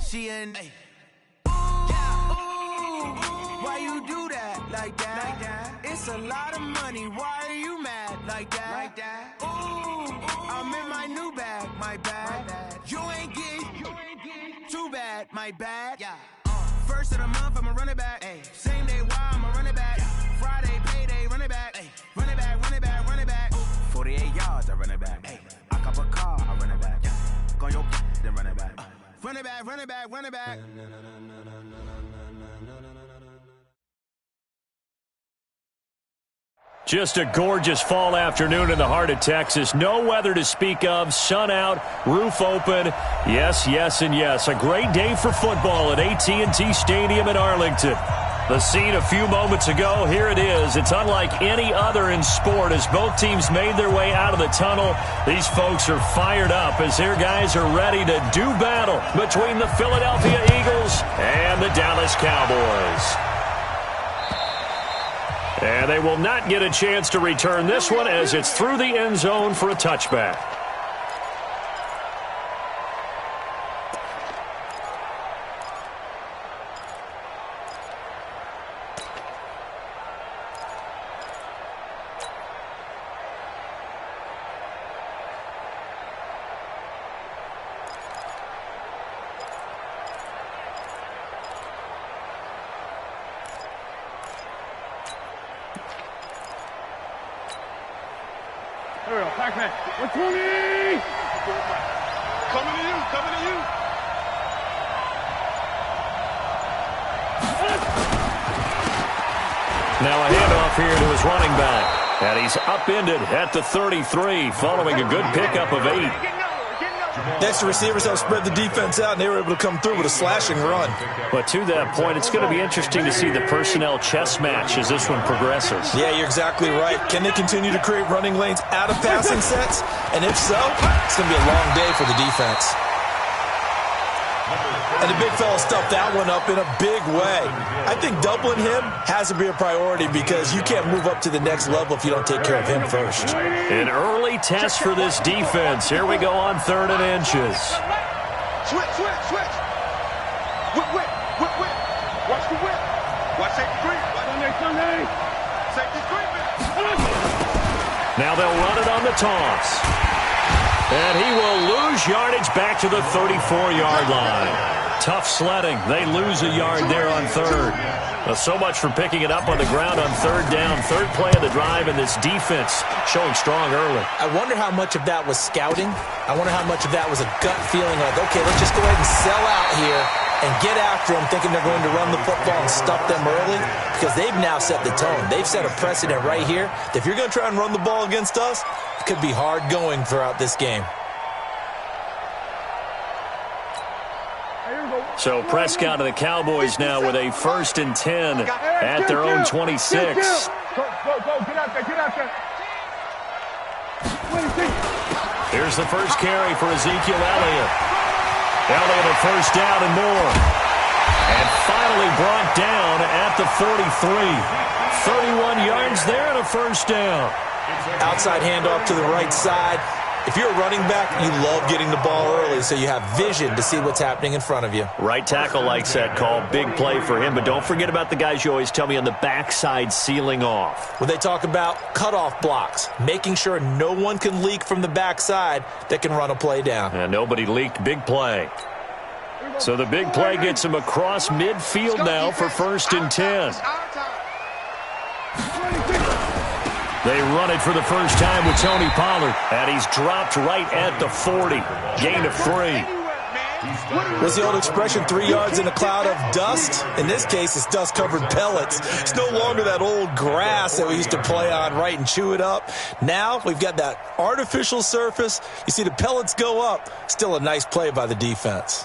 She in. Why you do that like that? It's a lot of money. Why are you mad like that? Ooh, I'm in my new bag, my bad. You ain't get too bad, my bad. First of the month, I'ma run it back. Same day, why I'ma run it back. Friday, payday, run it back. Run it back, run it back, run it back. 48 yards, I run it back. I cop a car, I run it back. Go your then run it back. Run it back, run it back, run it back. Just a gorgeous fall afternoon in the heart of Texas. No weather to speak of. Sun out, roof open. Yes, yes, and yes. A great day for football at AT&T Stadium in Arlington. The scene a few moments ago, here it is. It's unlike any other in sport as both teams made their way out of the tunnel. These folks are fired up as their guys are ready to do battle between the Philadelphia Eagles and the Dallas Cowboys. And they will not get a chance to return this one as it's through the end zone for a touchback. Pac-Man, 120! Coming to you, coming to you. Now a handoff here to his running back. And he's upended at the 33 following a good pickup of 8. Next, the receivers helped spread the defense out, and they were able to come through with a slashing run. But to that point, it's going to be interesting to see the personnel chess match as this one progresses. Yeah, you're exactly right. Can they continue to create running lanes out of passing sets? And if so, it's going to be a long day for the defense. And the big fella stuffed that one up in a big way. I think doubling him has to be a priority because you can't move up to the next level if you don't take care of him first. An early test for this defense. Here we go on 3rd and inches. Switch, switch, switch. Whip, whip, whip, whip. Watch the whip. Watch safety creep. Sunday. Safety creeping. Now they'll run it on the toss. And he will lose yardage back to the 34-yard line. Tough sledding. They lose a yard there on 3rd. Well, so much for picking it up on the ground on 3rd down. 3rd play of the drive, and this defense showing strong early. I wonder how much of that was scouting. I wonder how much of that was a gut feeling like, okay, let's just go ahead and sell out here and get after them, thinking they're going to run the football and stuff them early, because they've now set the tone. They've set a precedent right here. If you're going to try and run the ball against us, it could be hard going throughout this game. So Prescott and the Cowboys now with a 1st and 10 at their own 26. Go, get out there, get out there. Here's the first carry for Ezekiel Elliott. Elliott a 1st down and more. And finally brought down at the 43. 31 yards there and a 1st down. Outside handoff to the right side. If you're a running back, you love getting the ball early so you have vision to see what's happening in front of you. Right tackle likes that call. Big play for him. But don't forget about the guys you always tell me on the backside sealing off. When they talk about cutoff blocks, making sure no one can leak from the backside that can run a play down. And nobody leaked. Big play. So the big play gets him across midfield now for 1st and 10. They run it for the first time with Tony Pollard. And he's dropped right at the 40. Gain of 3. What's the old expression, 3 yards in a cloud of dust? In this case, it's dust-covered pellets. It's no longer that old grass that we used to play on, right, and chew it up. Now we've got that artificial surface. You see the pellets go up. Still a nice play by the defense.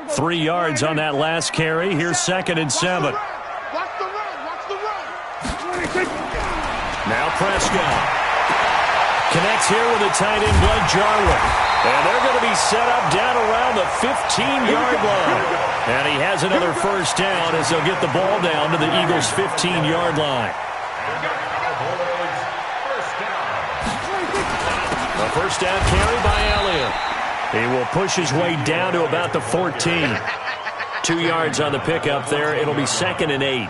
3 yards on that last carry. Here's 2nd and 7. Watch the run, watch the run. Now Prescott connects here with a tight end, Blake Jarwin. And they're going to be set up down around the 15-yard line. And he has another 1st down as they'll get the ball down to the Eagles' 15-yard line. first down carry by Elliott. He will push his way down to about the 14. 2 yards on the pickup there. It'll be 2nd and 8.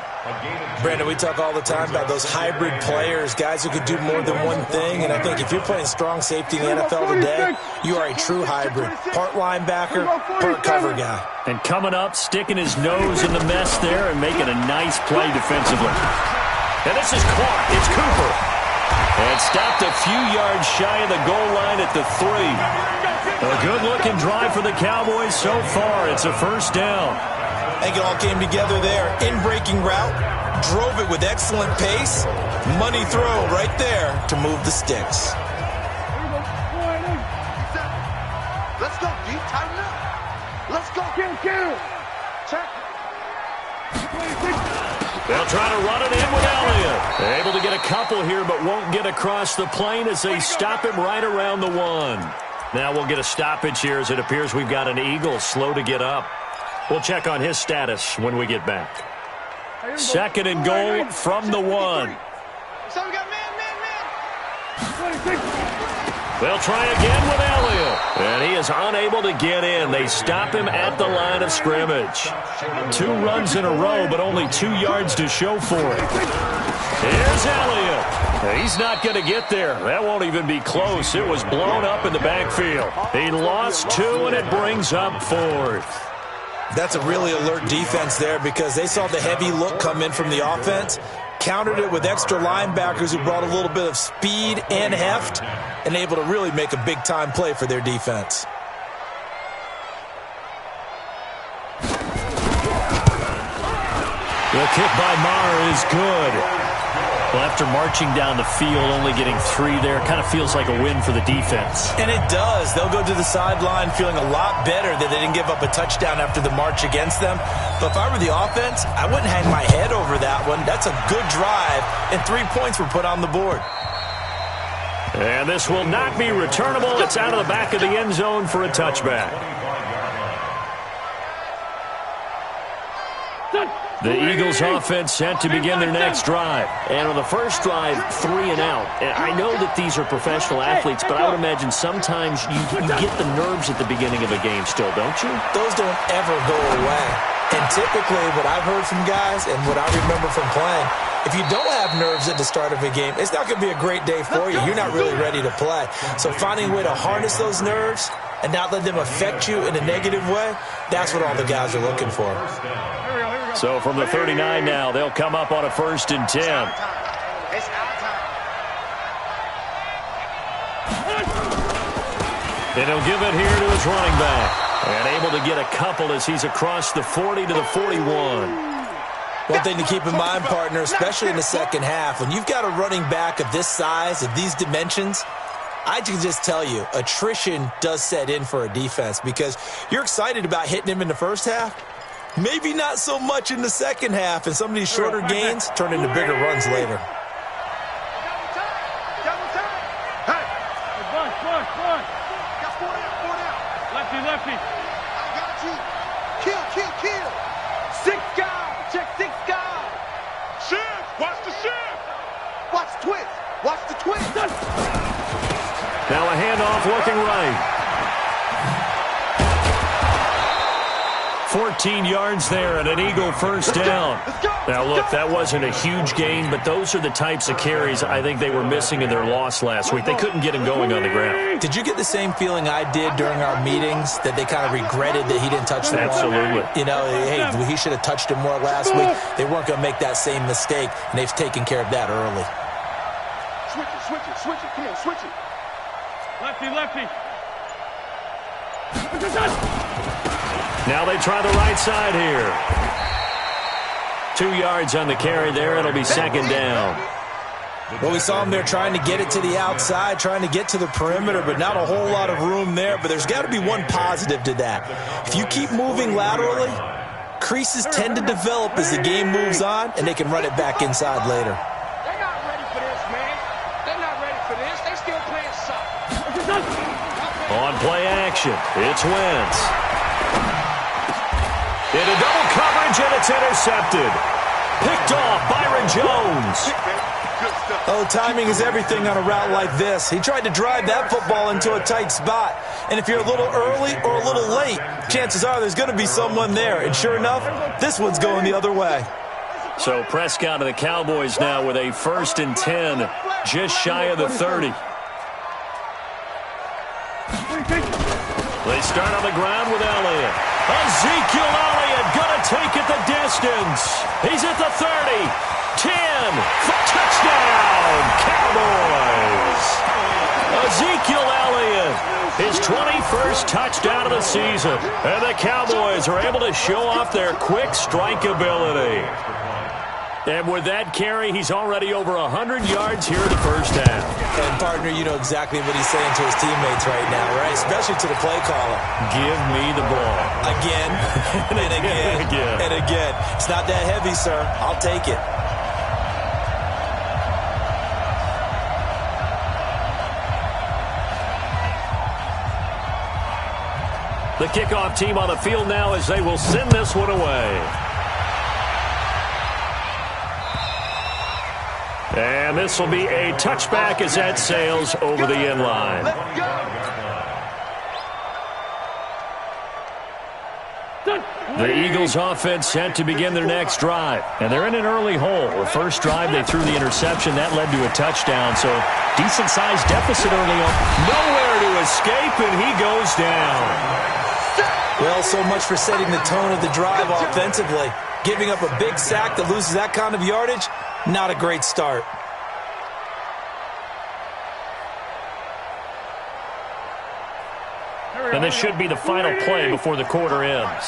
Brandon, we talk all the time about those hybrid players, guys who can do more than one thing, and I think if you're playing strong safety in the NFL today, you are a true hybrid. Part linebacker, part cover guy. And coming up, sticking his nose in the mess there and making a nice play defensively. And this is caught. It's Cooper. And stopped a few yards shy of the goal line at the 3. A good-looking drive for the Cowboys so far. It's a first down. I think it all came together there. In-breaking route, drove it with excellent pace. Money throw right there to move the sticks. Let's go, D. Tighten up. Let's go. Kill. Check. They'll try to run it in with Elliott. They're able to get a couple here, but won't get across the plane as they stop him right around the 1. Now we'll get a stoppage here as it appears we've got an Eagle slow to get up. We'll check on his status when we get back. 2nd and goal from the 1. So we got man. They'll try again with Elliott. And he is unable to get in. They stop him at the line of scrimmage. 2 runs in a row, but only 2 yards to show for it. Here's Elliott. He's not going to get there. That won't even be close. It was blown up in the backfield. He lost 2, and it brings up 4th. That's a really alert defense there because they saw the heavy look come in from the offense, countered it with extra linebackers who brought a little bit of speed and heft, and able to really make a big-time play for their defense. The kick by Maher is good. Well, after marching down the field, only getting 3 there, kind of feels like a win for the defense. And it does. They'll go to the sideline feeling a lot better that they didn't give up a touchdown after the march against them. But if I were the offense, I wouldn't hang my head over that one. That's a good drive, and 3 points were put on the board. And this will not be returnable. It's out of the back of the end zone for a touchback. The Eagles offense set to begin their next drive. And on the first drive, 3 and out. And I know that these are professional athletes, but I would imagine sometimes you get the nerves at the beginning of a game still, don't you? Those don't ever go away. And typically what I've heard from guys and what I remember from playing, if you don't have nerves at the start of a game, it's not going to be a great day for you. You're not really ready to play. So finding a way to harness those nerves and not let them affect you in a negative way, that's what all the guys are looking for. So from the 39 now, they'll come up on a 1st and 10. And he'll give it here to his running back. And able to get a couple as he's across the 40 to the 41. One thing to keep in mind, partner, especially in the second half, when you've got a running back of this size, of these dimensions, I can just tell you, attrition does set in for a defense because you're excited about hitting him in the first half. Maybe not so much in the second half, and some of these shorter gains turn into bigger runs later. Lefty. I got you. Kill. 6 guys. Check 6 guys. Shift. Watch the shift. Watch the twist. Now a handoff looking right. 14 yards there and an Eagle first down. Now, look, that wasn't a huge gain, but those are the types of carries I think they were missing in their loss last week. They couldn't get him going on the ground. Did you get the same feeling I did during our meetings, that they kind of regretted that he didn't touch the ball? Absolutely. You know, hey, he should have touched him more last week. They weren't going to make that same mistake, and they've taken care of that early. Switch it. Come on, switch it. Lefty. Now they try the right side here. 2 yards on the carry there. It'll be 2nd down. Well, we saw him there trying to get it to the outside, trying to get to the perimeter, but not a whole lot of room there. But there's got to be one positive to that. If you keep moving laterally, creases tend to develop as the game moves on, and they can run it back inside later. They're not ready for this, man. They're not ready for this. They still playing soft. On play action, it's Wentz. Into double coverage, and it's intercepted. Picked off Byron Jones. Oh, timing is everything on a route like this. He tried to drive that football into a tight spot. And if you're a little early or a little late, chances are there's going to be someone there. And sure enough, this one's going the other way. So Prescott and the Cowboys now with a 1st and 10, just shy of the 30. They start on the ground with Elliott. Ezekiel Elliott going to take it the distance. He's at the 30, 10, for touchdown, Cowboys. Ezekiel Elliott, his 21st touchdown of the season. And the Cowboys are able to show off their quick strike ability. And with that carry, he's already over 100 yards here in the first half. And, partner, you know exactly what he's saying to his teammates right now, right? Especially to the play caller. Give me the ball. Again, and again, and again. It's not that heavy, sir. I'll take it. The kickoff team on the field now as they will send this one away. And this will be a touchback as that sails over the end line. The Eagles offense set to begin their next drive. And they're in an early hole. The first drive, they threw the interception. That led to a touchdown. So decent-sized deficit early on. Nowhere to escape, and he goes down. Well, so much for setting the tone of the drive offensively. Giving up a big sack that loses that kind of yardage, not a great start. And this should be the final play before the quarter ends.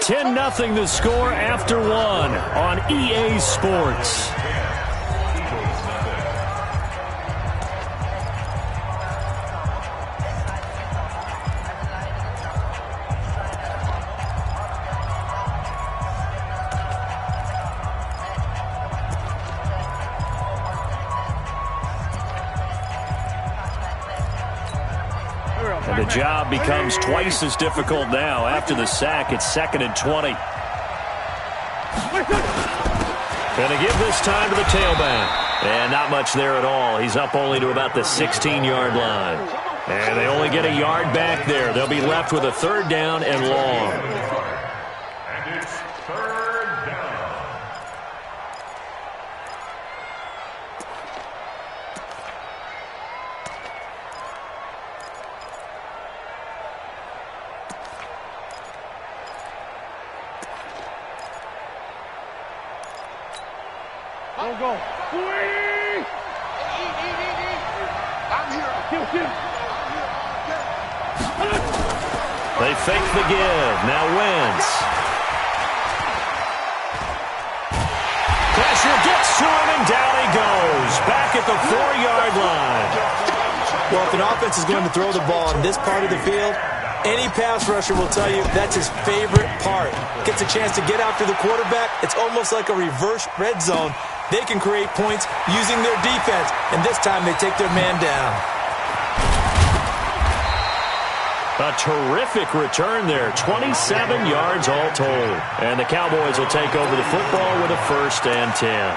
10-0 the score after one on EA Sports. And the job becomes twice as difficult now. After the sack, it's 2nd and 20. Going to give this time to the tailback. And not much there at all. He's up only to about the 16-yard line. And they only get a yard back there. They'll be left with a 3rd down and long. And it's 3rd down. Go. They fake the give. Now Wentz. Pressure gets to him, and down he goes. Back at the 4-yard line. Well, if an offense is going to throw the ball in this part of the field, any pass rusher will tell you that's his favorite part. Gets a chance to get after the quarterback. It's almost like a reverse red zone. They can create points using their defense, and this time they take their man down. A terrific return there. 27 yards all told. And the Cowboys will take over the football with a 1st and 10.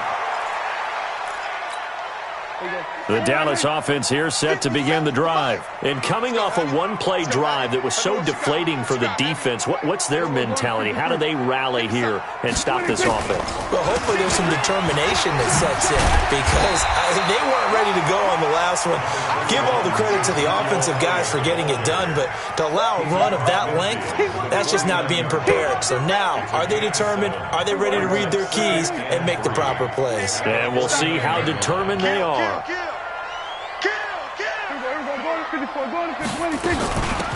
The Dallas offense here set to begin the drive. And coming off a one-play drive that was so deflating for the defense, what's their mentality? How do they rally here and stop this offense? Well, hopefully there's some determination that sets in because they weren't ready to go on the last one. Give all the credit to the offensive guys for getting it done, but to allow a run of that length, that's just not being prepared. So now, are they determined? Are they ready to read their keys and make the proper plays? And we'll see how determined they are.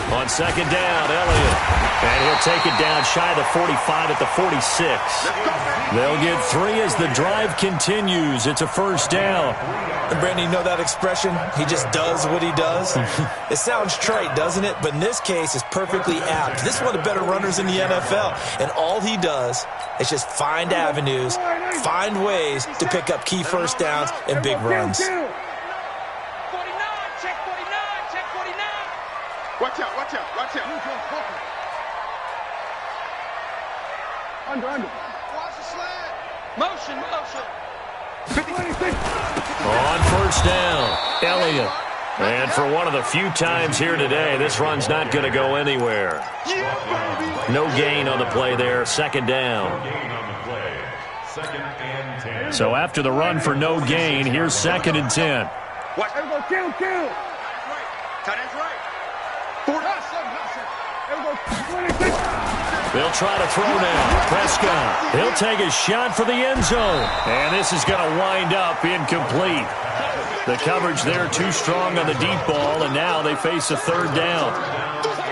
On 2nd down, Elliott. And he'll take it down shy of the 45 at the 46. They'll get 3 as the drive continues. It's a 1st down. And Brandon, you know that expression? He just does what he does? It sounds trite, doesn't it? But in this case, it's perfectly apt. This is one of the better runners in the NFL. And all he does is just find avenues, find ways to pick up key 1st downs and big runs. Watch out, watch out, watch out. Under. Watch the slant. On first down, Elliott. And for one of the few times here today, this run's not going to go anywhere. No gain on the play there, second down. So after the run for no gain, here's 2nd and 10. Watch. Kill. Tight end's right. 40. They'll try to throw now. Prescott. He'll take a shot for the end zone. And this is going to wind up incomplete. The coverage there too strong on the deep ball, and now they face a 3rd down.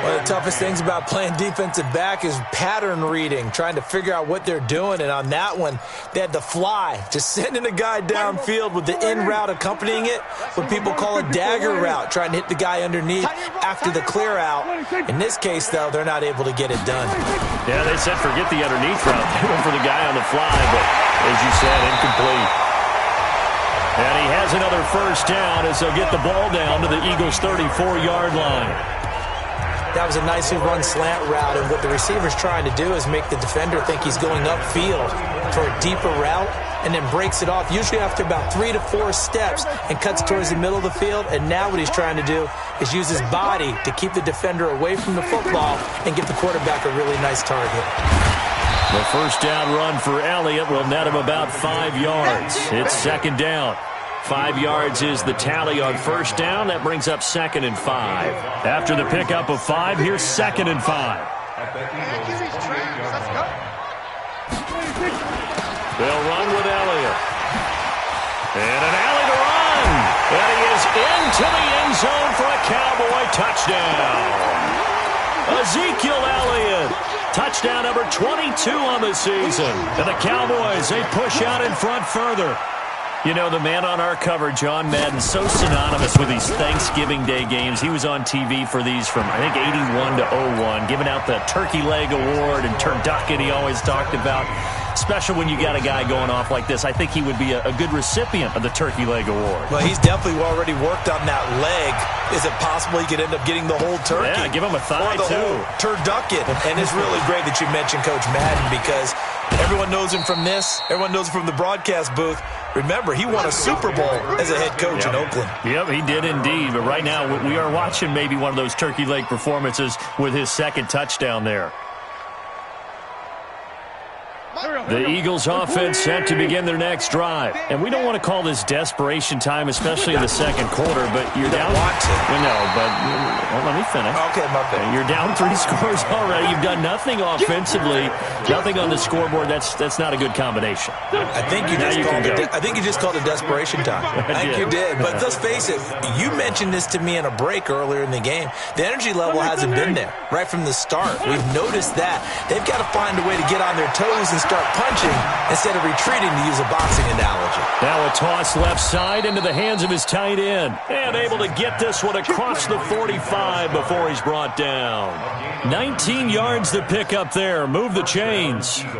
One of the toughest things about playing defensive back is pattern reading, trying to figure out what they're doing. And on that one, they had the fly, just sending a guy downfield with the in route accompanying it, what people call a dagger route, trying to hit the guy underneath after the clear out. In this case, though, they're not able to get it done. Yeah, they said forget the underneath route. They went for the guy on the fly, but as you said, incomplete. And he has another first down as they'll get the ball down to the Eagles' 34-yard line. That was a nicely run slant route, and what the receiver's trying to do is make the defender think he's going upfield for a deeper route and then breaks it off, usually after about 3 to 4 steps, and cuts towards the middle of the field. And now what he's trying to do is use his body to keep the defender away from the football and give the quarterback a really nice target. The first down run for Elliott will net him about 5 yards. It's 2nd down. 5 yards is the tally on first down. That brings up 2nd and 5. After the pickup of 5, here's 2nd and 5. They'll run with Elliott. And an alley to run. And he is into the end zone for a Cowboy touchdown. Ezekiel Elliott. Touchdown number 22 on the season. And the Cowboys, they push out in front further. You know, the man on our cover, John Madden, so synonymous with these Thanksgiving Day games. He was on TV for these from, I think, 81 to 01, giving out the Turkey Leg Award and turducken he always talked about. Special when you got a guy going off like this. I think he would be a good recipient of the Turkey Leg Award. Well, he's definitely already worked on that leg. Is it possible he could end up getting the whole turkey? Yeah, give him a thigh, or the too. Whole turducken. And it's really great that you mentioned Coach Madden, because everyone knows him from this. Everyone knows him from the broadcast booth. Remember, he won a Super Bowl as a head coach in Oakland. Yep, he did indeed. But right now, we are watching maybe one of those turkey leg performances with his 2nd touchdown there. The Eagles offense set to begin their next drive. And we don't want to call this desperation time, especially in the second quarter, but you're down. Want to. No, but well, let me finish. Okay, my bad. You're down 3 scores already. You've done nothing offensively, nothing on the scoreboard. That's not a good combination. I think you just called it desperation time. I think you did. But let's face it, you mentioned this to me in a break earlier in the game. The energy level hasn't been there right from the start. We've noticed that. They've got to find a way to get on their toes and start punching instead of retreating, to use a boxing analogy. Now a toss left side into the hands of his tight end. And able to get this one across the 45 before he's brought down. 19 yards to pick up there. Move the chains. Here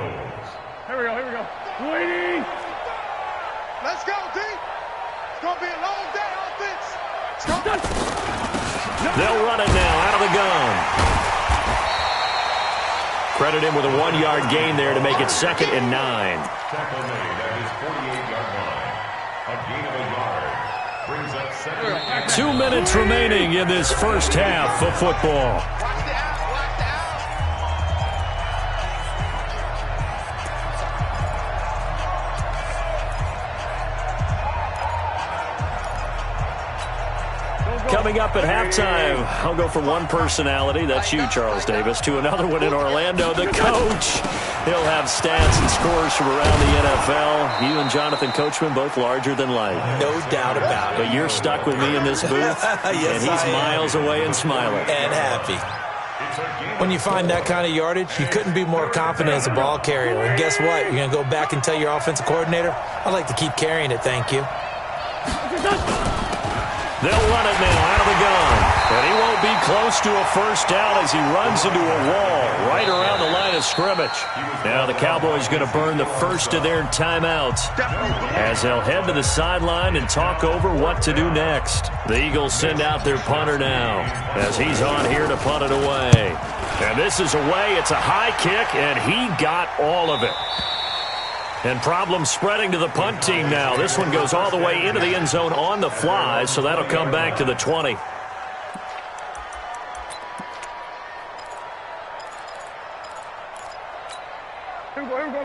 we go. Waiting. Let's go, D. It's going to be a long day, offense. They'll run it now out of the gun. Credit him with a 1-yard gain there to make it 2nd and 9. Tackle made at his 48-yard line. Brings up 2nd. 2 minutes remaining in this first half of football. Coming up at halftime, I'll go from one personality, that's you, Charles Davis, to another one in Orlando, the coach. He'll have stats and scores from around the NFL. You and Jonathan Coachman, both larger than life. No doubt about it. But you're stuck with me in this booth, yes, and he's miles away and smiling. And happy. When you find that kind of yardage, you couldn't be more confident as a ball carrier. And guess what? You're going to go back and tell your offensive coordinator, I'd like to keep carrying it, thank you. They'll run it now out of the gun. And he won't be close to a first down as he runs into a wall right around the line of scrimmage. Now the Cowboys going to burn the first of their timeouts as they'll head to the sideline and talk over what to do next. The Eagles send out their punter now as he's on here to punt it away. And this is away. It's a high kick, and he got all of it. And problems spreading to the punt team now. This one goes all the way into the end zone on the fly, so that'll come back to the 20.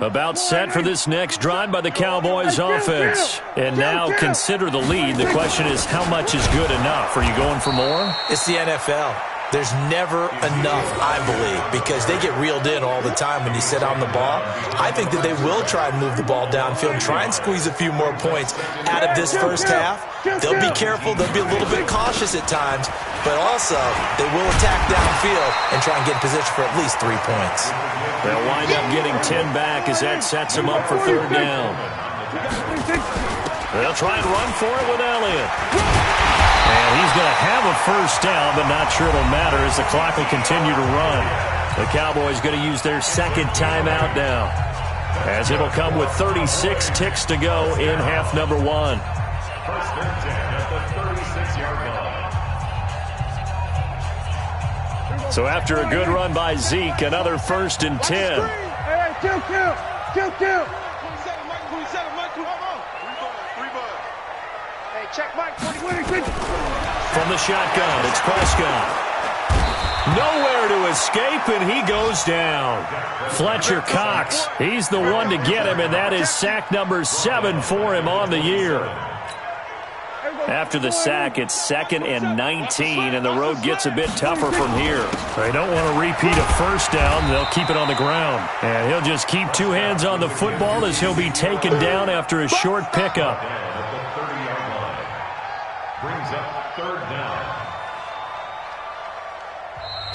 About set for this next drive by the Cowboys offense. And now consider the lead. The question is, how much is good enough? Are you going for more? It's the NFL. There's never enough, I believe, because they get reeled in all the time when you sit on the ball. I think that they will try and move the ball downfield and try and squeeze a few more points out of this first half. They'll be careful. They'll be a little bit cautious at times, but also they will attack downfield and try and get in position for at least 3 points. They'll wind up getting 10 back as that sets them up for third down. They'll try and run for it with Elliott. And he's going to have a first down, but not sure it'll matter as the clock will continue to run. The Cowboys going to use their second timeout now, as it'll come with 36 ticks to go in half number 1. First and 10 at the 36-yard line. So after a good run by Zeke, another first and 10. Hey, kill. Check Mike, 20. From the shotgun, it's Prescott. Nowhere to escape, and he goes down. Fletcher Cox, he's the one to get him, and that is sack number 7 for him on the year. After the sack, it's 2nd and 19, and the road gets a bit tougher from here. They don't want to repeat a first down. They'll keep it on the ground. And he'll just keep 2 hands on the football as he'll be taken down after a short pickup. Brings up third down.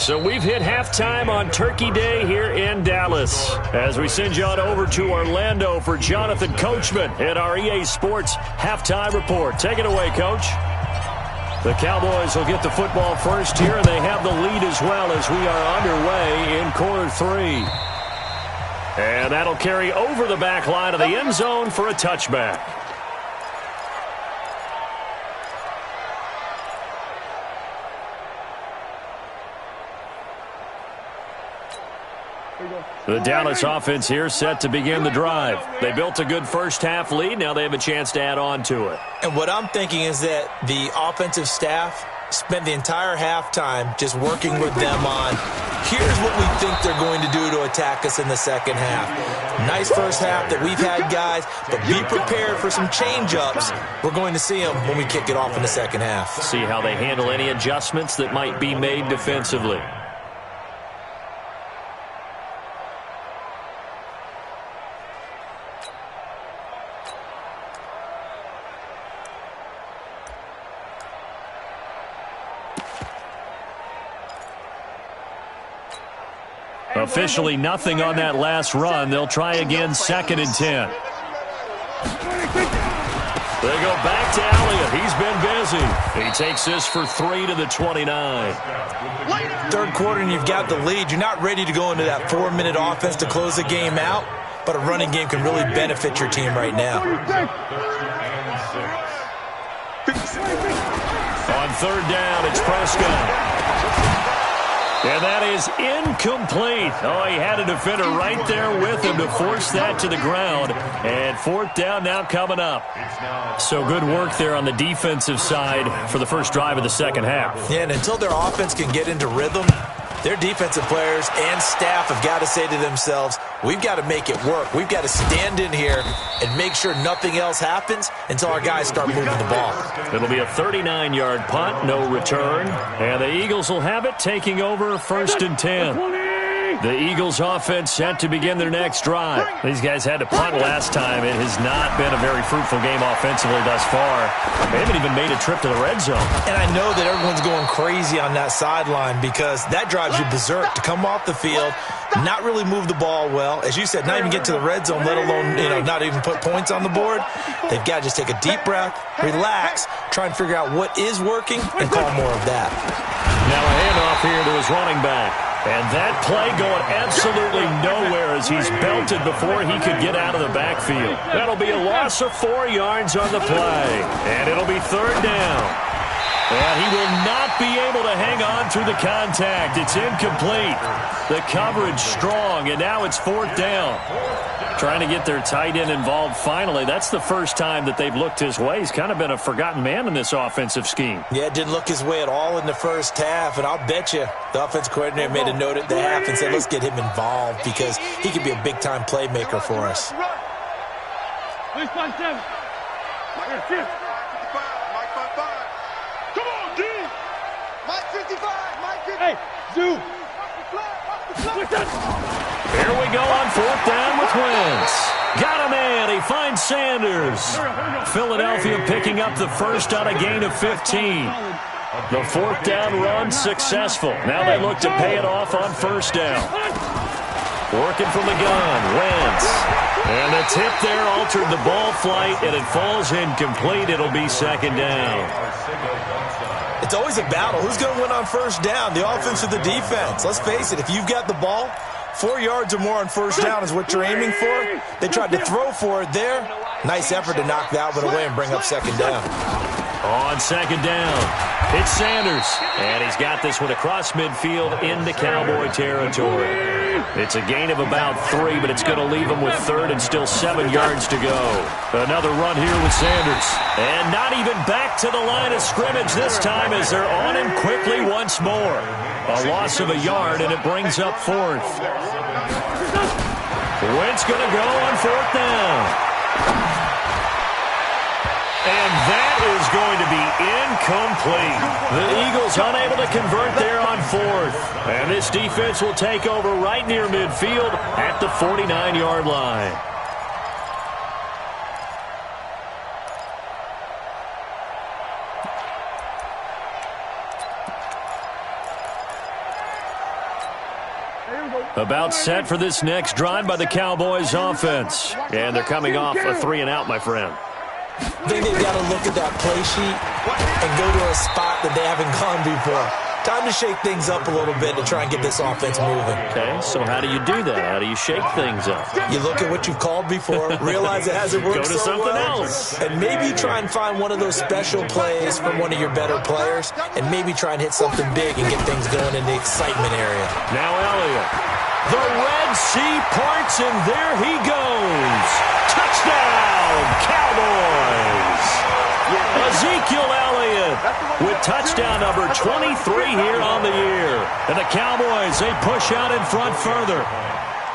So we've hit halftime on Turkey Day here in Dallas, as we send you on over to Orlando for Jonathan Coachman at our EA Sports Halftime Report. Take it away, Coach. The Cowboys will get the football first here, and they have the lead as well as we are underway in quarter 3. And that'll carry over the back line of the end zone for a touchback. The Dallas offense here set to begin the drive. They built a good first half lead. Now they have a chance to add on to it. And what I'm thinking is that the offensive staff spent the entire halftime just working with them on, here's what we think they're going to do to attack us in the second half. Nice first half that we've had, guys, but be prepared for some change-ups. We're going to see them when we kick it off in the second half. See how they handle any adjustments that might be made defensively. Officially nothing on that last run. They'll try again, 2nd and 10. They go back to Elliott. He's been busy. He takes this for 3 to the 29. Third quarter and you've got the lead. You're not ready to go into that 4-minute offense to close the game out, but a running game can really benefit your team right now. On third down, it's Prescott. And that is incomplete. Oh, he had a defender right there with him to force that to the ground. And 4th down now coming up. So good work there on the defensive side for the first drive of the second half. Yeah, and until their offense can get into rhythm, their defensive players and staff have got to say to themselves, we've got to make it work. We've got to stand in here and make sure nothing else happens until our guys start moving the ball. It'll be a 39-yard punt, no return. And the Eagles will have it, taking over 1st and 10. The Eagles offense set to begin their next drive. These guys had to punt last time. It has not been a very fruitful game offensively thus far. They haven't even made a trip to the red zone. And I know that everyone's going crazy on that sideline because that drives you berserk to come off the field, not really move the ball well. As you said, not even get to the red zone, let alone, not even put points on the board. They've got to just take a deep breath, relax, try and figure out what is working, and call more of that. Now a handoff here to his running back. And that play going absolutely nowhere as he's belted before he could get out of the backfield. That'll be a loss of 4 yards on the play. And it'll be 3rd down. And he will not be able to hang on through the contact. It's incomplete. The coverage strong, and now it's 4th down. Trying to get their tight end involved finally. That's the first time that they've looked his way. He's kind of been a forgotten man in this offensive scheme. Yeah, didn't look his way at all in the first half, and I'll bet you the offense coordinator made a note at the half and said, let's get him involved because he could be a big-time playmaker for us. Come on, D! Mike 55, Mike 50. Hey, Zoo! Here we go on 4th down with Wentz. Got a man. He finds Sanders. Philadelphia picking up the first on a gain of 15. The 4th down run successful. Now they look to pay it off on 1st down. Working from the gun, Wentz. And the tip there altered the ball flight, and it falls incomplete. It'll be 2nd down. It's always a battle. Who's going to win on 1st down, the offense or the defense? Let's face it, if you've got the ball, 4 yards or more on 1st down is what you're aiming for. They tried to throw for it there. Nice effort to knock that one away and bring up 2nd down. On 2nd down, it's Sanders. And he's got this one across midfield into Cowboy territory. It's a gain of about 3, but it's going to leave him with 3rd and still 7 yards to go. Another run here with Sanders. And not even back to the line of scrimmage this time as they're on him quickly once more. A loss of a yard, and it brings up 4th. Wentz going to go on 4th down. And that is going to be incomplete. The Eagles unable to convert there on 4th. And this defense will take over right near midfield at the 49-yard line. About set for this next drive by the Cowboys offense. And they're coming off a 3-and-out, my friend. I think they've got to look at that play sheet and go to a spot that they haven't gone before. Time to shake things up a little bit to try and get this offense moving. Okay, so how do you do that? How do you shake things up? You look at what you've called before, realize it hasn't worked Go to so something well, else. and maybe try and find one of those special plays from one of your better players, and maybe try and hit something big and get things going in the excitement area. Now Elliott. The Red Sea parts, and there he goes. Touchdown, Cowboys. Ezekiel Elliott with touchdown number 23 here on the year. And the Cowboys, they push out in front further.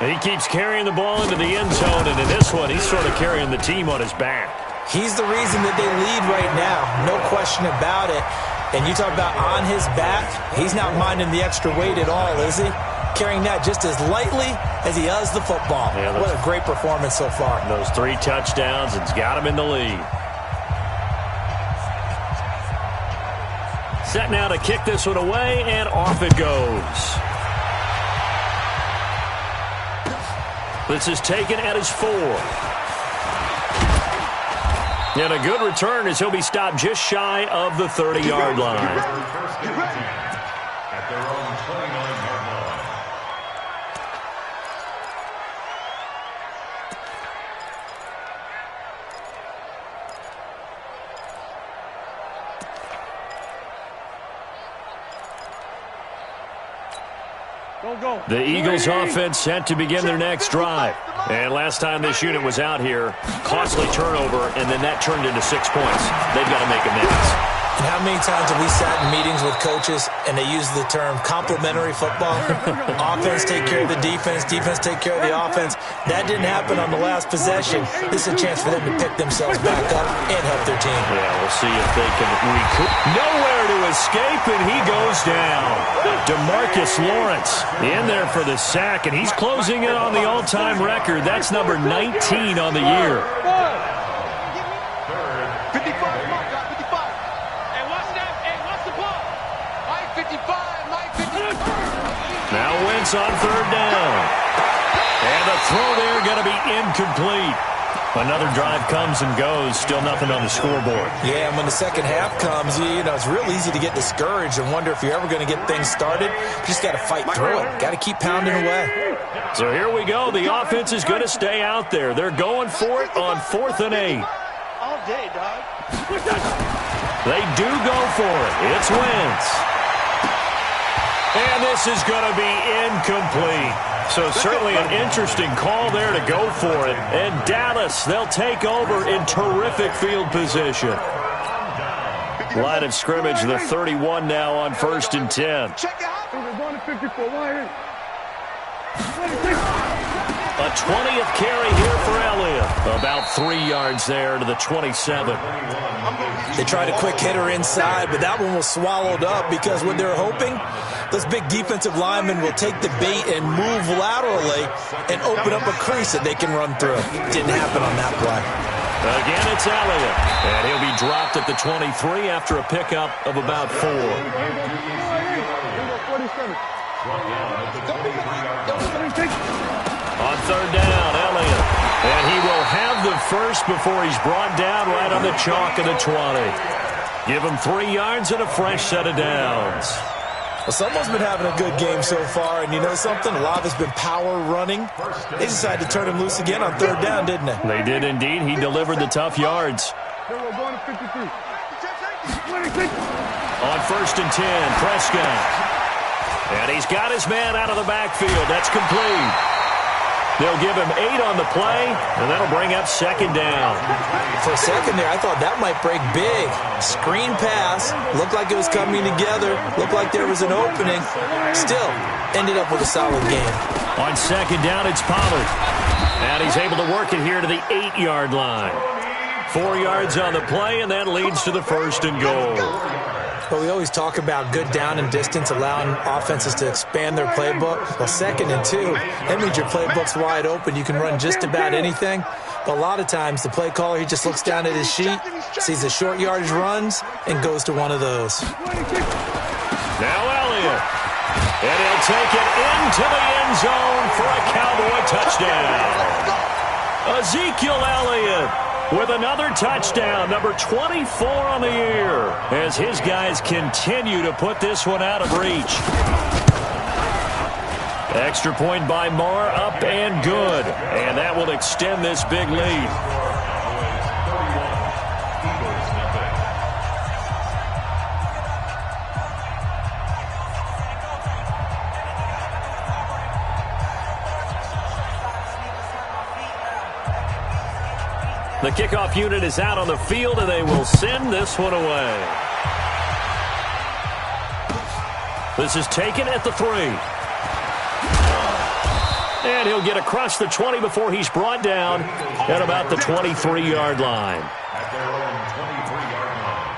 And he keeps carrying the ball into the end zone, and in this one, he's sort of carrying the team on his back. He's the reason that they lead right now, no question about it. And you talk about on his back, he's not minding the extra weight at all, is he? Carrying that just as lightly as he does the football. Yeah, what a great performance so far. Those 3 touchdowns, it's got him in the lead. Set now to kick this one away, and off it goes. This is taken at his 4. And a good return as he'll be stopped just shy of the 30-yard line. At their own 29-yard line. The Eagles offense set to begin their next drive. And last time this unit was out here, costly turnover, and then that turned into 6 points. They've got to make amends. And how many times have we sat in meetings with coaches and they use the term complementary football? Offense take care of the defense, defense take care of the offense. That didn't happen on the last possession. This is a chance for them to pick themselves back up and help their team. Yeah, we'll see if they can recoup. Nowhere to escape, and he goes down. DeMarcus Lawrence in there for the sack, and he's closing in on the all-time record. That's number 19 on the year. 55, Hey, watch that. Hey, watch the ball. Mike 55, Mike 55. Now Wentz on 3rd down. And the throw there going to be incomplete. Another drive comes and goes. Still nothing on the scoreboard. Yeah, and when the second half comes, you know, it's real easy to get discouraged and wonder if you're ever going to get things started. You just got to fight through it. Got to keep pounding away. So here we go. The offense is going to stay out there. They're going for it on 4th and 8. All day, dog. They do go for it. It's Wentz. And this is going to be incomplete. So certainly an interesting call there to go for it. And Dallas, they'll take over in terrific field position. Line of scrimmage, the 31 now on 1st and 10. A 20th carry here for Elliott. About 3 yards there to the 27. They tried a quick hitter inside, but that one was swallowed up because what they're hoping, those big defensive linemen will take the bait and move laterally and open up a crease that they can run through. Didn't happen on that play. Again, it's Elliott. And he'll be dropped at the 23 after a pickup of about 4. On 3rd down, Elliott. And he will have the first before he's brought down right on the chalk of the 20. Give him 3 yards and a fresh set of downs. Well, someone's been having a good game so far, and you know something? A lot of it's been power running. They decided to turn him loose again on 3rd down, didn't they? They did indeed. He delivered the tough yards. On 1st and 10, Prescott. And he's got his man out of the backfield. That's complete. They'll give him 8 on the play, and that'll bring up 2nd down. For a second there, I thought that might break big. Screen pass. Looked like it was coming together. Looked like there was an opening. Still, ended up with a solid game. On 2nd down, it's Pollard. And he's able to work it here to the 8-yard line. 4 yards on the play, and that leads to the 1st and goal. Well, we always talk about good down and distance, allowing offenses to expand their playbook. Well, 2nd and 2, that means your playbook's wide open. You can run just about anything. But a lot of times, the play caller, he just looks down at his sheet, sees the short yardage runs, and goes to one of those. Now Elliott. And he'll take it into the end zone for a Cowboy touchdown. Ezekiel Elliott with another touchdown, number 24 on the year, as his guys continue to put this one out of reach. Extra point by Marr, up and good. And that will extend this big lead. The kickoff unit is out on the field, and they will send this one away. This is taken at the 3. And he'll get across the 20 before he's brought down at about the 23-yard line. At their own 23-yard line.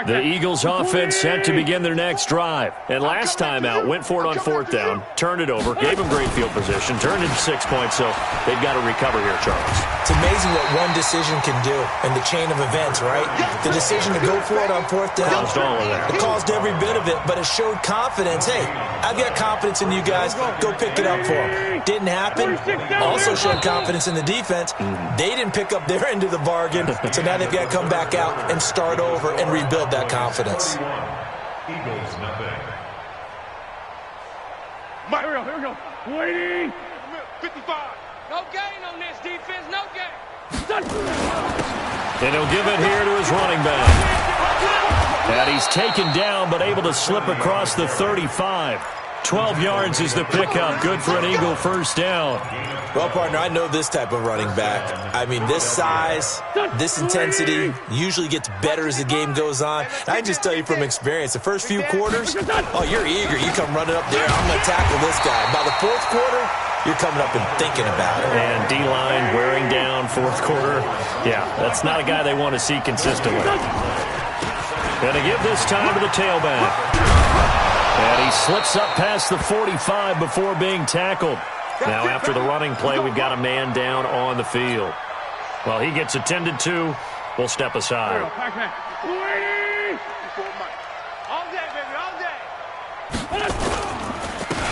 The Eagles offense set to begin their next drive. And last time out, went for it on 4th down, turned it over, gave them great field position, turned it 6 points, so they've got to recover here, Charles. It's amazing what one decision can do in the chain of events, right? The decision to go for it on 4th down, Caused all of that. it caused every bit of it, but it showed confidence. Hey, I've got confidence in you guys. Go pick it up for them. Didn't happen. Also showed confidence in the defense. They didn't pick up their end of the bargain, so now they've got to come back out and start over and rebuild that confidence. Eagles nothing. Here we go. Waiting. 55. No gain on this defense, no gain. And he'll give it here to his running back. And he's taken down, but able to slip across the 35. 12 yards is the pickup. Good for an Eagle 1st down. Well, partner, I know this type of running back. I mean, this size, this intensity usually gets better as the game goes on. I just tell you from experience, the first few quarters, oh, you're eager. You come running up there, I'm going to tackle this guy. By the 4th quarter, you're coming up and thinking about it. And D-line wearing down 4th quarter. Yeah, that's not a guy they want to see consistently. Going to give this time to the tailback. And he slips up past the 45 before being tackled. Now, after the running play, we've got a man down on the field. Well, he gets attended to. We'll step aside. All day, baby, all day.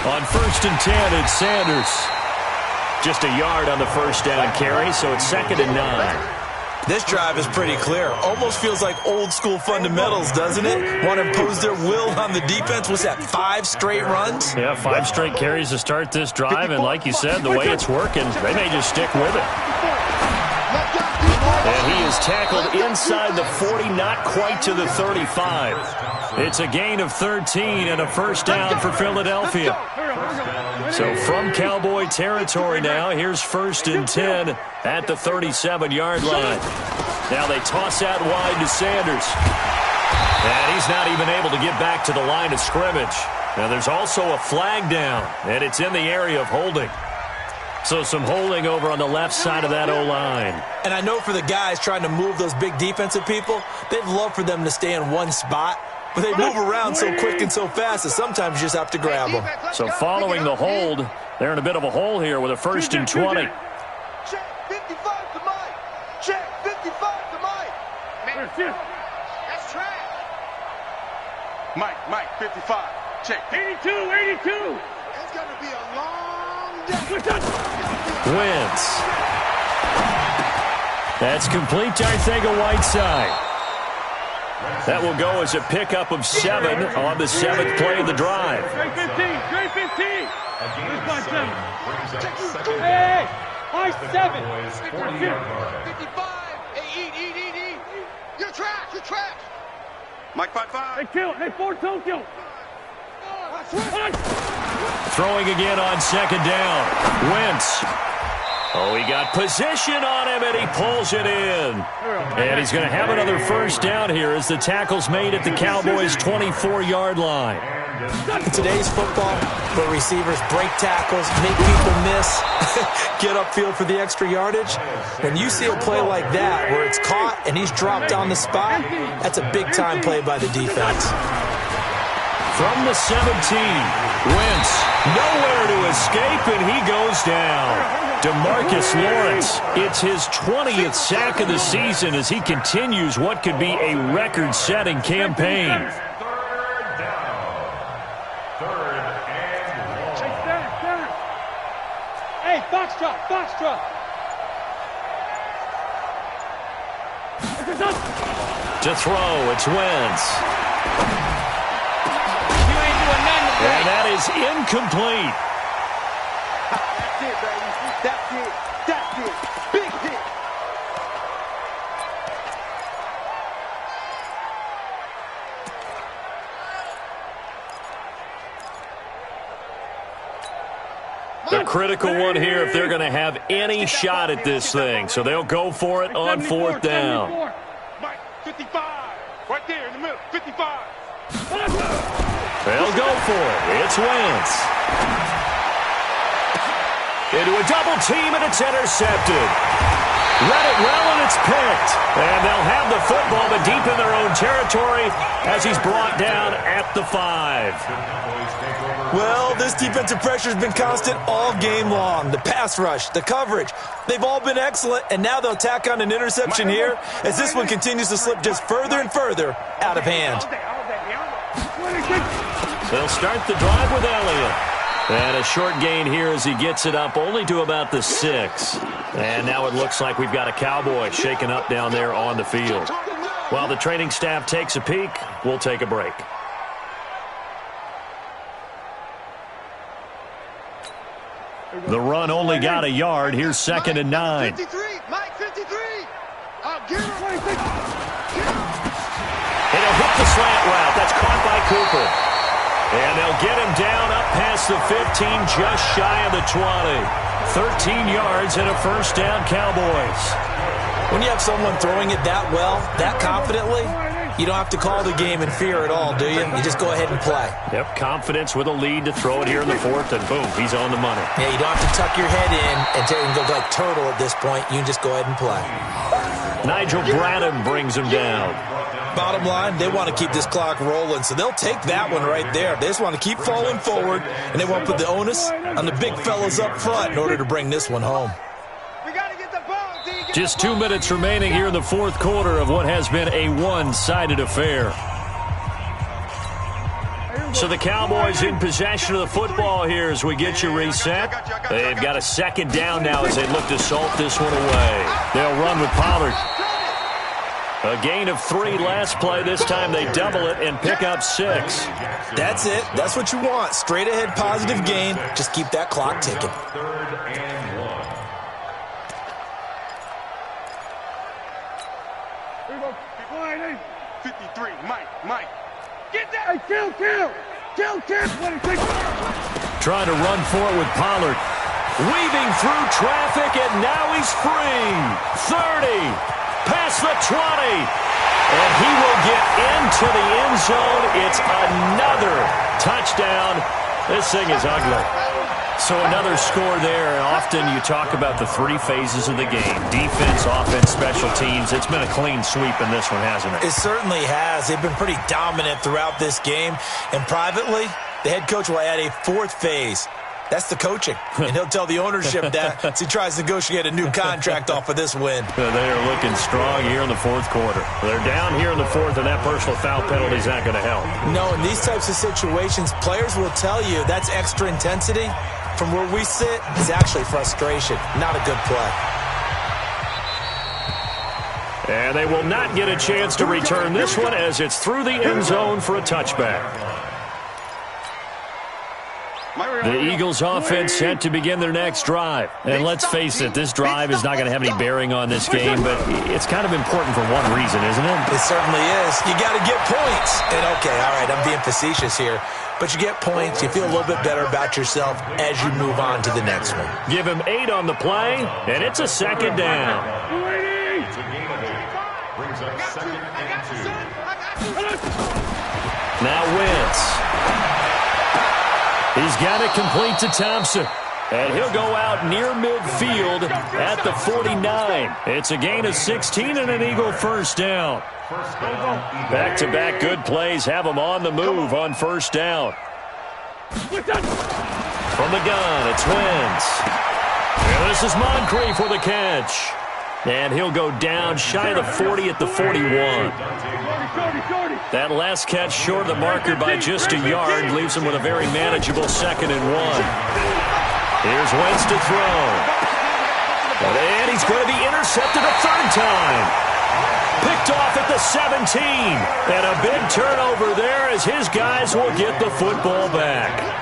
On 1st and 10, it's Sanders. Just a yard on the 1st down carry, so it's 2nd and 9. This drive is pretty clear. Almost feels like old school fundamentals, doesn't it? Want to impose their will on the defense. What's that, 5 straight runs? Yeah, 5 straight carries to start this drive, and like you said, the way it's working, they may just stick with it. And he is tackled inside the 40, not quite to the 35. It's a gain of 13 and a first down for Philadelphia. So from Cowboy territory now, here's 1st and 10 at the 37-yard line. Now they toss out wide to Sanders. And he's not even able to get back to the line of scrimmage. Now there's also a flag down, and it's in the area of holding. So some holding over on the left side of that O-line. And I know for the guys trying to move those big defensive people, they'd love for them to stay in one spot. But they move around so quick and so fast that sometimes you just have to grab them. So following the hold, they're in a bit of a hole here with a 1st and 20. Check 55 to Mike. Check 55 to Mike. That's trash. Mike, 55. Check. 82, 82. It's going to be a long day. Wentz. That's complete to Arcega-Whiteside. That will go as a pickup of 7 on the 7th play of the drive. Straight 15, straight 15. Hey, I 7. 55. Hey, eat. You're trash. Mike, 5-5. Hey, kill. Hey, 4 Tokyo. Throwing again on 2nd down. Wentz. Oh, he got position on him, and he pulls it in. And he's going to have another first down here as the tackle's made at the Cowboys' 24-yard line. In today's football, where receivers break tackles, make people miss, get upfield for the extra yardage, when you see a play like that where it's caught and he's dropped on the spot, that's a big-time play by the defense. From the 17, Wentz nowhere to escape, and he goes down. DeMarcus Lawrence, it's his 20th sack of the season as he continues what could be a record-setting campaign. Hey, Foxtrot. To throw, it's Wentz. You ain't doing nothing today. And that is incomplete. That's it, baby. That's it. Big hit. The critical one here if they're going to have any shot at this thing. So they'll go for it on 4th down. Mike, 55. Right there in the middle. 55. They'll go for it. It's Wentz. Into a double team, and it's intercepted. Read it well, and it's picked. And they'll have the football, but deep in their own territory as he's brought down at the 5. Well, this defensive pressure has been constant all game long. The pass rush, the coverage, they've all been excellent, and now they'll tack on an interception here as this one continues to slip just further and further out of hand. They'll start the drive with Elliott. And a short gain here as he gets it up only to about the 6. And now it looks like we've got a Cowboy shaken up down there on the field. While the training staff takes a peek, we'll take a break. The run only got a yard. Here's 2nd and 9. 53. Mike, 53. Get him. And he'll hit the slant route. That's caught by Cooper. And they'll get him down up past the 15, just shy of the 20. 13 yards and a first down, Cowboys. When you have someone throwing it that well, that confidently, you don't have to call the game in fear at all, do you? You just go ahead and play. Yep, confidence with a lead to throw it here in the 4th, and boom, he's on the money. Yeah, you don't have to tuck your head in and go like turtle at this point. You can just go ahead and play. Nigel Bradham brings him down. Bottom line, they want to keep this clock rolling, so they'll take that one right there. They just want to keep falling forward, and they want to put the onus on the big fellas up front in order to bring this one home. Just 2 minutes remaining here in the 4th quarter of what has been a one-sided affair. So the Cowboys in possession of the football here as we get you reset. They've got a 2nd down now as they look to salt this one away. They'll run with Pollard. A gain of 3 last play. This time they double it and pick up 6. That's it. That's what you want. Straight ahead positive gain. Just keep that clock ticking. 3rd and 1. 53, Mike. Get that! Hey, kill! Trying to run for it with Pollard. Weaving through traffic, and now he's free. 30, past the 20. And he will get into the end zone. It's another touchdown. This thing is ugly. So another score there. Often you talk about the 3 phases of the game. Defense, offense, special teams. It's been a clean sweep in this one, hasn't it? It certainly has. They've been pretty dominant throughout this game. And privately, the head coach will add a 4th phase. That's the coaching. And he'll tell the ownership that as he tries to negotiate a new contract off of this win. They are looking strong here in the 4th quarter. They're down here in the 4th, and that personal foul penalty is not going to help. No, in these types of situations, players will tell you that's extra intensity. From where we sit, it's actually frustration. Not a good play. And they will not get a chance to return this one as it's through the end zone for a touchback. The Eagles offense set to begin their next drive. And let's face it, this drive is not going to have any bearing on this game, but it's kind of important for one reason, isn't it? It certainly is. You got to get points. And okay, all right, I'm being facetious here. But you get points, you feel a little bit better about yourself as you move on to the next one. Give him 8 on the play, and it's a 2nd down. It's a gain of 8. Brings up 2nd and 2. Now Wentz. He's got it complete to Thompson. And he'll go out near midfield at the 49. It's a gain of 16 and an Eagle 1st down. Back-to-back good plays have him on the move on 1st down. From the gun, it's Wentz. And this is Moncrief for the catch. And he'll go down shy of the 40 at the 41. That last catch short of the marker by just a yard leaves him with a very manageable 2nd and 1. Here's Wentz to throw. And he's going to be intercepted a 3rd time. Picked off at the 17. And a big turnover there as his guys will get the football back.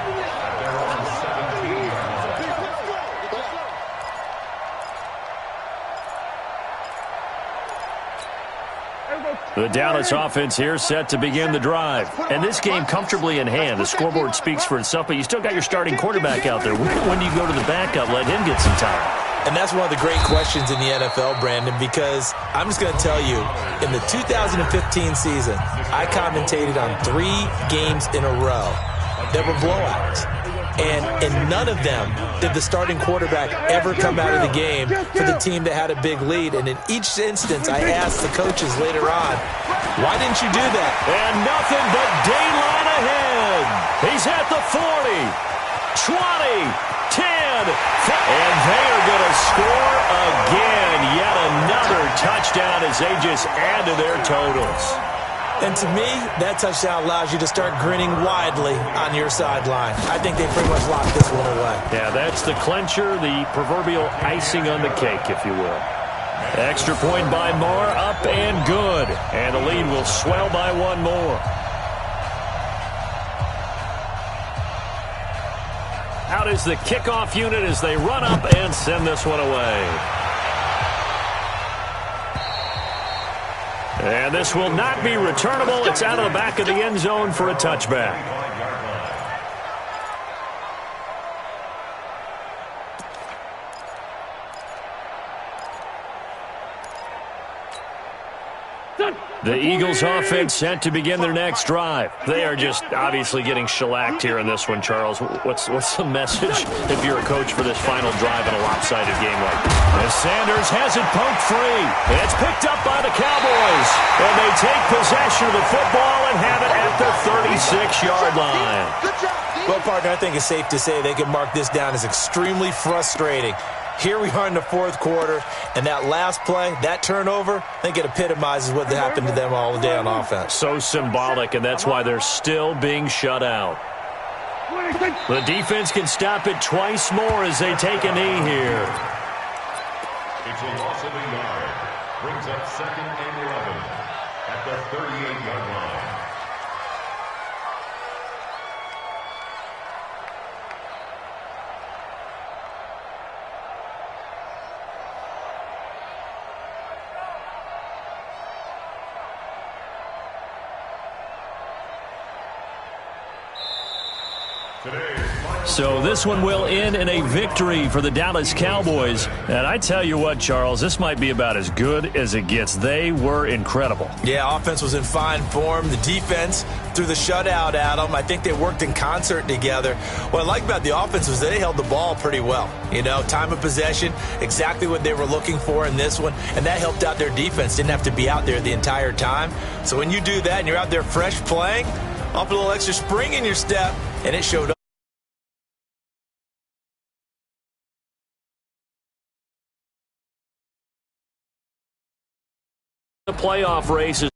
The Dallas offense here set to begin the drive. And this game comfortably in hand. The scoreboard speaks for itself, but you still got your starting quarterback out there. When do you go to the backup, let him get some time? And that's one of the great questions in the NFL, Brandon, because I'm just going to tell you, in the 2015 season, I commentated on 3 games in a row that were blowouts. And in none of them did the starting quarterback ever come out of the game for the team that had a big lead. And in each instance, I asked the coaches later on, why didn't you do that? And nothing but daylight ahead. He's at the 40, 20, 10, and they are going to score again. Yet another touchdown as they just add to their totals. And to me, that touchdown allows you to start grinning widely on your sideline. I think they pretty much locked this one away. Yeah, that's the clincher, the proverbial icing on the cake, if you will. Extra point by Moore, up and good. And the lead will swell by 1 more. Out is the kickoff unit as they run up and send this one away. And this will not be returnable. It's out of the back of the end zone for a touchback. The Eagles offense set to begin their next drive. They are just obviously getting shellacked here in this one, Charles. What's the message if you're a coach for this final drive in a lopsided game like this? As Sanders has it poked free. It's picked up by the Cowboys. And they take possession of the football and have it at the 36-yard line. Well, partner, I think it's safe to say they can mark this down as extremely frustrating. Here we are in the 4th quarter, and that last play, that turnover, I think it epitomizes what happened to them all day on offense. So symbolic, and that's why they're still being shut out. The defense can stop it twice more as they take a knee here. It's a loss of a yard. Brings up 2nd and 11 at the 38-yard line. So this one will end in a victory for the Dallas Cowboys. And I tell you what, Charles, this might be about as good as it gets. They were incredible. Yeah, offense was in fine form. The defense threw the shutout at them. I think they worked in concert together. What I like about the offense was they held the ball pretty well. You know, time of possession, exactly what they were looking for in this one. And that helped out their defense. Didn't have to be out there the entire time. So when you do that and you're out there fresh playing, up a little extra spring in your step, and it showed up. The playoff race is